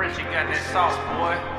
Richie got that sauce, boy.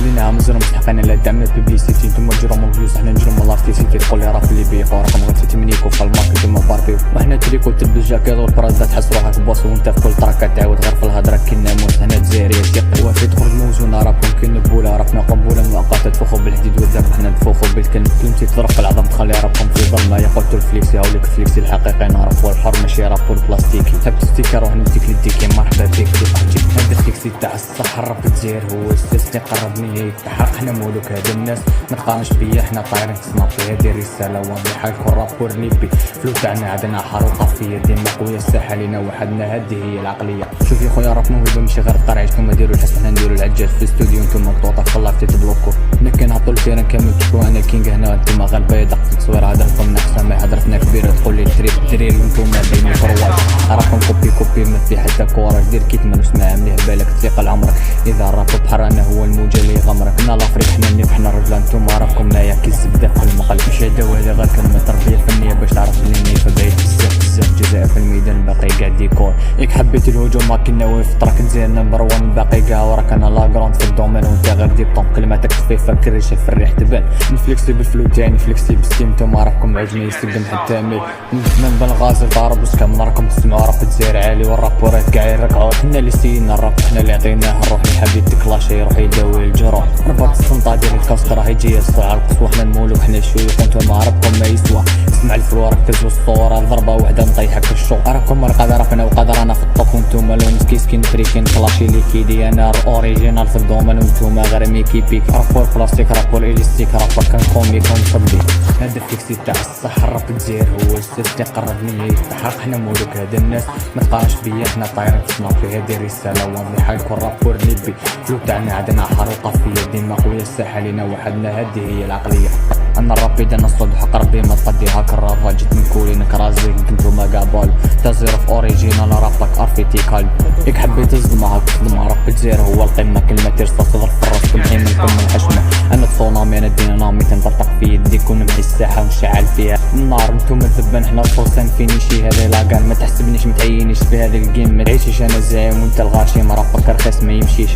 لينا مزرم مستحقين على دعم البيبليسيتي نتوما جرم فيوز حنا نجرم لارتيسيتي تقول لي راه في ليبيا ورقم غير تمنيكو في الماركت نتوما باربيو وحنا تريكو تلبس جاكيط والبرادا تحس روحك بوس وانت في كل طركه تعاود غير في الهضره كي ناموس هنا جزائريه ثقه وفي تخرج موزونه راكم كي نبوله رافنا قنبوله مؤقته تفوخوا بالحديد والذهب حنا نفوخوا بالكلمه كلمتي تضرب في العظم تخلي رابكم في ظلمه يا قلت الفليكسي هاوليك فليكسي الحقيقي نعرف والحر ماشي راب والبلاستيكي تحب ستيكر وهنا نديك لديكي مرحبا بيك ديك هاد الفليكسي تاع الصح الراب تزير هو السيستي قربني يتحقق حنا مولوك هاد الناس ما تقارنش بيا حنا طايرين تصنافي هادي رساله واضحه لكل رابور ليبي فلو تاعنا عندنا حروقه في ديما قويه الساحه لينا وحدنا هادي هي العقليه شوف يا خويا راب موهبه ماشي غير الطريق نتوما ديروا الحس حنا نديروا العجال في الاستوديو نتوما مقطوطه في اللايف تتبلوكو هنا كنهبطوا الفيران كامل تشوفوا انا كينغ هنا نتوما غالبا يدق التصوير هضرتكم نحسن ما هضرتنا كبيره تقول لي تريب دريري نتوما بين الكروات راكم كوبي ما في حتى كوراج دير كيت ما نسمع مليح بالك تثقل عمرك اذا الراب بحر انا هو الموجه اللي غمرك انا لافريك حنا النيف حنا الرجال نتوما راكم نايا كي الزبده في المقلب مش هذا وهذا غير كلمه تربيه فنيه باش تعرف بلي النيف بعيد بزاف الجزائر في الميدان باقي قاعد ديكور ياك حبيت الهجوم ما كنا واقف تراك نزير نمبر 1 باقي كاع وراك انا لا جراند في الدومين وانت غير ديبطون كلماتك خفيفه كريشه في الريح تبان نفليكسي بالفلو تاعي نفليكسي بالستيم نتوما راكم عجمي يسقم حتى ميل من بالغاز ضارب وسكام راكم تسمعوا راب تزير عالي والرابورات كاع يركعوا حنا اللي سينا الراب حنا اللي عطيناه الروح اللي حبيت تكلاشي يروح يداوي الجروح ربط السنطه ديال الكاسك راه يجي يصلع القصوى حنا المولوك حنا شويه وانتوما ربكم ما يسوى اسمع الفلو راك تزوج الصوره ضربه وحده نطيحك الشو راكم قادر فينا وقادر انا في الطوب وانتوما لون كيسكين فريكين كلاشي لي كيدي انا اوريجينال في الدومين وانتوما غير ميكيبيك رابور بلاستيك رابور اليستيك رابور كنكومي كنصدي هذا الفيكسي تاع الصح الراب تزير هو السيستي قربني يتحقق حنا مولوك هاد الناس ما تقارنش بيا حنا طايرين تصنافي هادي رساله واضحه لكل رابور ليبي فلو تاعنا عندنا حروقه في ديما قويه الساحه لينا وحدنا هادي هي العقليه انا الراب انا الصدح قربي ما تقدي هاك الرافا جيت من كولي نكرازيك كنتو ما قابول تزير في اوريجينال رابك ارفيتيكال ياك حبيت الزلمه هاك الزلمه راب تزير هو القمه كلمه ترصد تضرب في الراس تمحي منكم من الحشمه انا تصونامي انا دينا نامي تنطرطق في يديك ونمحي الساحه ونشعل فيها النار نتوما الذبان حنا الفرسان فينيشي هذا لاكان ما تحسبنيش متعينيش في هذا الجيم ما تعيشيش انا زعيم وانت الغاشيم رابك رخيص ما يمشيش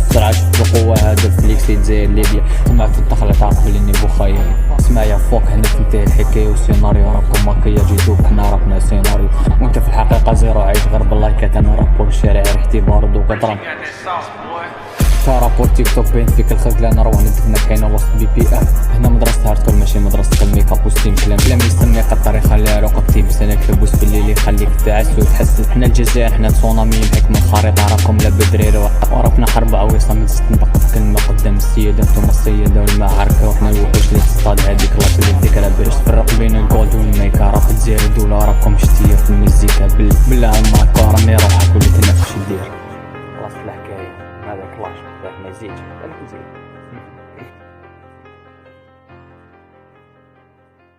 السرعه شفت القوه هذا الفليكسي تزاير ليبيا سمعت الدخله تعرف بلي اني بوخايا اسمع يا فوق هنا تنتهي الحكايه والسيناريو راكم ماكيا جيتوك حنا رابنا سيناريو وانت في الحقيقه زيرو عايش غير باللايكات انا رابور الشارع ريحتي بارد وقدران رابور تيك توك بين فيك الخزلان روح ندفنا كاينه وسط بي ام هنا مدرسه هارتور ماشي مدرسه الميك اب وستيم كلام يسمي قطر يخلي عروقك تلبس انا كلبوس في الليل يخليك تعس وتحس حنا الجزائر حنا تصونامي نحك من الخريطه راكم لا بدريري ورابنا خربعه ويصام نطق في كلمه قدام السيده انتم السيده والمعركه وحنا الوحوش اللي تصطاد هذيك لاش اللي الذكرى باش تفرق بين الجولد والميكا راك تزير دوله راكم شتيه في المزيكا بالله معاك رمي روحك واللي تنافش دير خلاص الحكايه هذاك لاش ما يزيدش